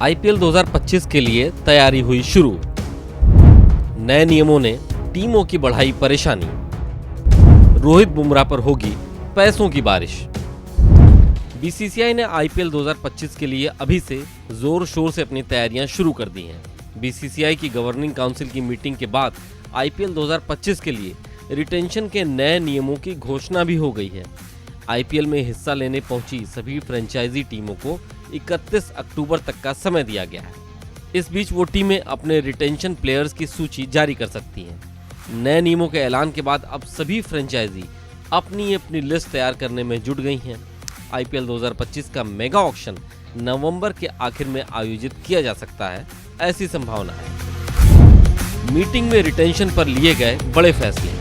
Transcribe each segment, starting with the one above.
IPL 2025 के लिए तैयारी हुई शुरू। नए नियमों ने टीमों की बढ़ाई परेशानी। रोहित बुमराह पर होगी पैसों की बारिश। बीसीसीआई ने आईपीएल 2025 के लिए अभी से जोर शोर से अपनी तैयारियां शुरू कर दी हैं। बीसीसीआई की गवर्निंग काउंसिल की मीटिंग के बाद आईपीएल 2025 के लिए रिटेंशन के नए नियमों की घोषणा भी हो गई है। आईपीएल में हिस्सा लेने पहुंची सभी फ्रेंचाइजी टीमों को 31 अक्टूबर तक का समय दिया गया है। इस बीच वो टीमें अपने रिटेंशन प्लेयर्स की सूची जारी कर सकती हैं। नए नियमों के ऐलान के बाद अब सभी फ्रेंचाइजी अपनी अपनी लिस्ट तैयार करने में जुट गई हैं। आईपीएल 2025 का मेगा ऑक्शन नवंबर के आखिर में आयोजित किया जा सकता है, ऐसी संभावना है। मीटिंग में रिटेंशन पर लिए गए बड़े फैसले।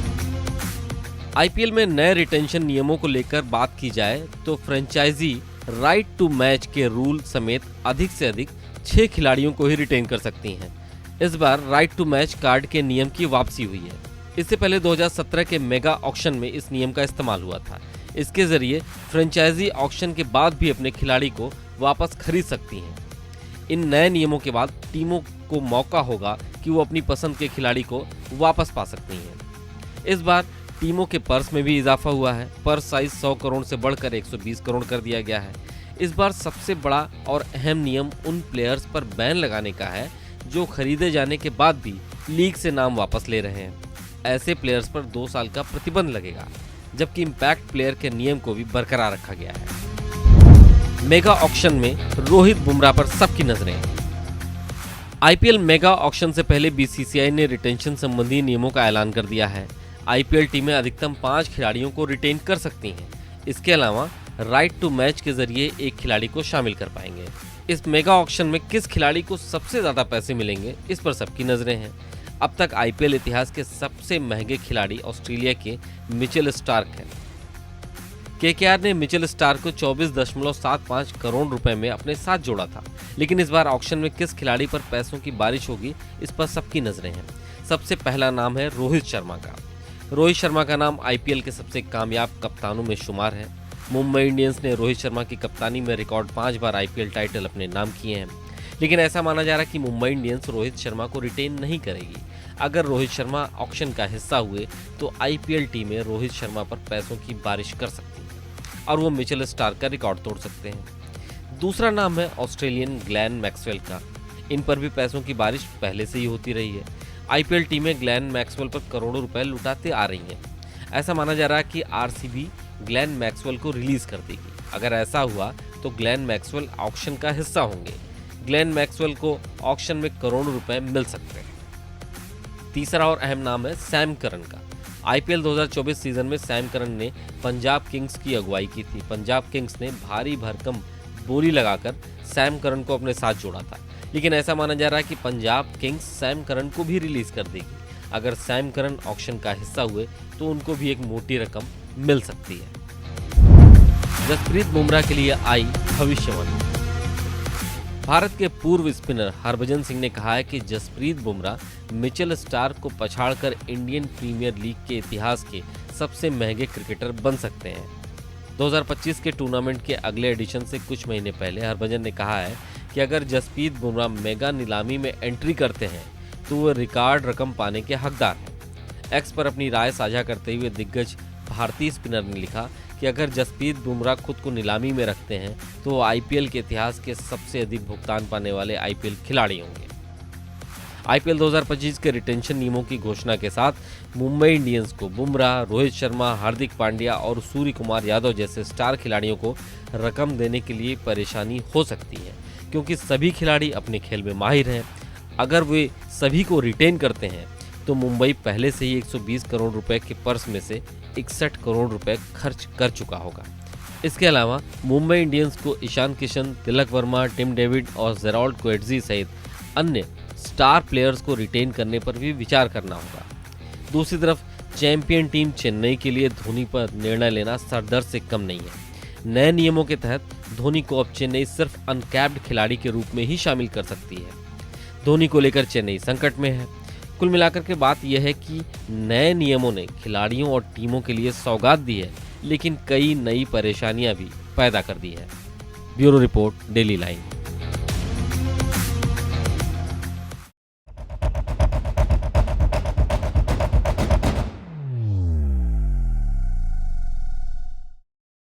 आईपीएल में नए रिटेंशन नियमों को लेकर बात की जाए तो फ्रेंचाइजी राइट टू मैच के रूल समेत अधिक से अधिक 6 खिलाड़ियों को ही रिटेन कर सकती हैं। इस बार राइट टू मैच कार्ड के नियम की वापसी हुई है। इससे पहले 2017 के मेगा ऑक्शन में इस नियम का इस्तेमाल हुआ था। इसके जरिए फ्रेंचाइजी ऑक्शन के बाद भी अपने खिलाड़ी को वापस खरीद सकती हैं। इन नए नियमों के बाद टीमों को मौका होगा कि वो अपनी पसंद के खिलाड़ी को वापस पा सकती हैं। इस बार टीमों के पर्स में भी इजाफा हुआ है। पर्स साइज 100 करोड़ से बढ़कर 120 करोड़ कर दिया गया है। इस बार सबसे बड़ा और अहम नियम उन प्लेयर्स पर बैन लगाने का है जो खरीदे जाने के बाद भी लीग से नाम वापस ले रहे हैं। ऐसे प्लेयर्स पर 2 साल का प्रतिबंध लगेगा, जबकि इम्पैक्ट प्लेयर के नियम को भी बरकरार रखा गया है। मेगा ऑक्शन में रोहित बुमराह पर सबकी नजरें। आईपीएल मेगा ऑक्शन से पहले बीसीसीआई ने रिटेंशन संबंधी नियमों का ऐलान कर दिया है। आईपीएल टीमें अधिकतम 5 खिलाड़ियों को रिटेन कर सकती हैं। इसके अलावा राइट टू मैच के जरिए एक खिलाड़ी को शामिल कर पाएंगे। इस मेगा ऑक्शन में किस खिलाड़ी को सबसे ज्यादा पैसे मिलेंगे, इस पर सबकी नजरें हैं। अब तक आईपीएल इतिहास के सबसे महंगे खिलाड़ी ऑस्ट्रेलिया के मिचेल स्टार्क हैं। केकेआर ने मिचेल स्टार्क को 24.75 करोड़ रुपए में अपने साथ जोड़ा था। लेकिन इस बार ऑक्शन में किस खिलाड़ी पर पैसों की बारिश होगी, इस पर सबकी नजरें हैं। सबसे पहला नाम है रोहित शर्मा का। रोहित शर्मा का नाम आईपीएल के सबसे कामयाब कप्तानों में शुमार है। मुंबई इंडियंस ने रोहित शर्मा की कप्तानी में रिकॉर्ड 5 बार आईपीएल टाइटल अपने नाम किए हैं। लेकिन ऐसा माना जा रहा है कि मुंबई इंडियंस रोहित शर्मा को रिटेन नहीं करेगी। अगर रोहित शर्मा ऑक्शन का हिस्सा हुए तो आईपीएल टीमें रोहित शर्मा पर पैसों की बारिश कर सकती हैं और वो मिचेल स्टार्क का रिकॉर्ड तोड़ सकते हैं। दूसरा नाम है ऑस्ट्रेलियन ग्लेन मैक्सवेल का। इन पर भी पैसों की बारिश पहले से ही होती रही है। आईपीएल टीमें ग्लेन मैक्सवेल पर करोड़ों रुपए लुटाते आ रही हैं। ऐसा माना जा रहा है कि आरसीबी ग्लेन मैक्सवेल को रिलीज कर देगी। अगर ऐसा हुआ तो ग्लेन मैक्सवेल ऑक्शन का हिस्सा होंगे। ग्लेन मैक्सवेल को ऑक्शन में करोड़ों रुपए मिल सकते हैं। तीसरा और अहम नाम है सैम करन का। आईपीएल 2024 सीजन में सैम करन ने पंजाब किंग्स की अगुवाई की थी। पंजाब किंग्स ने भारी भरकम बोली लगाकर सैम करन को अपने साथ जोड़ा था। लेकिन ऐसा माना जा रहा है कि पंजाब किंग्स सैम करन को भी रिलीज कर देगी। अगर सैम करन ऑक्शन का हिस्सा हुए तो उनको भी एक मोटी रकम मिल सकती है। जसप्रीत बुमराह के लिए आई भविष्यवाणी। भारत के पूर्व स्पिनर हरभजन सिंह ने कहा है कि जसप्रीत बुमराह मिचेल स्टार्क को पछाड़कर इंडियन प्रीमियर लीग के इतिहास के सबसे महंगे क्रिकेटर बन सकते हैं। 2025 के टूर्नामेंट के अगले एडिशन से कुछ महीने पहले हरभजन ने कहा है कि अगर जसप्रीत बुमराह मेगा नीलामी में एंट्री करते हैं तो वो रिकॉर्ड रकम पाने के हकदार हैं। एक्स पर अपनी राय साझा करते हुए दिग्गज भारतीय स्पिनर ने लिखा कि अगर जसप्रीत बुमराह खुद को नीलामी में रखते हैं तो वो आईपीएल के इतिहास के सबसे अधिक भुगतान पाने वाले आईपीएल खिलाड़ी होंगे। आईपीएल 2025 के रिटेंशन नियमों की घोषणा के साथ मुंबई इंडियंस को बुमराह, रोहित शर्मा, हार्दिक पांड्या और सूर्य कुमार यादव जैसे स्टार खिलाड़ियों को रकम देने के लिए परेशानी हो सकती है, क्योंकि सभी खिलाड़ी अपने खेल में माहिर हैं। अगर वे सभी को रिटेन करते हैं तो मुंबई पहले से ही 120 करोड़ रुपए के पर्स में से 61 करोड़ रुपए खर्च कर चुका होगा। इसके अलावा मुंबई इंडियंस को ईशान किशन, तिलक वर्मा, टिम डेविड और जेराल्ड कोएट्जी सहित अन्य स्टार प्लेयर्स को रिटेन करने पर भी विचार करना होगा। दूसरी तरफ चैंपियन टीम चेन्नई के लिए धोनी पर निर्णय लेना सरदर्द से कम नहीं है। नए नियमों के तहत धोनी को अब चेन्नई सिर्फ अनकैप्ड खिलाड़ी के रूप में ही शामिल कर सकती है। धोनी को लेकर चेन्नई संकट में है। कुल मिलाकर के बात यह है कि नए नियमों ने खिलाड़ियों और टीमों के लिए सौगात दी है, लेकिन कई नई परेशानियां भी पैदा कर दी है। Bureau report, daily line.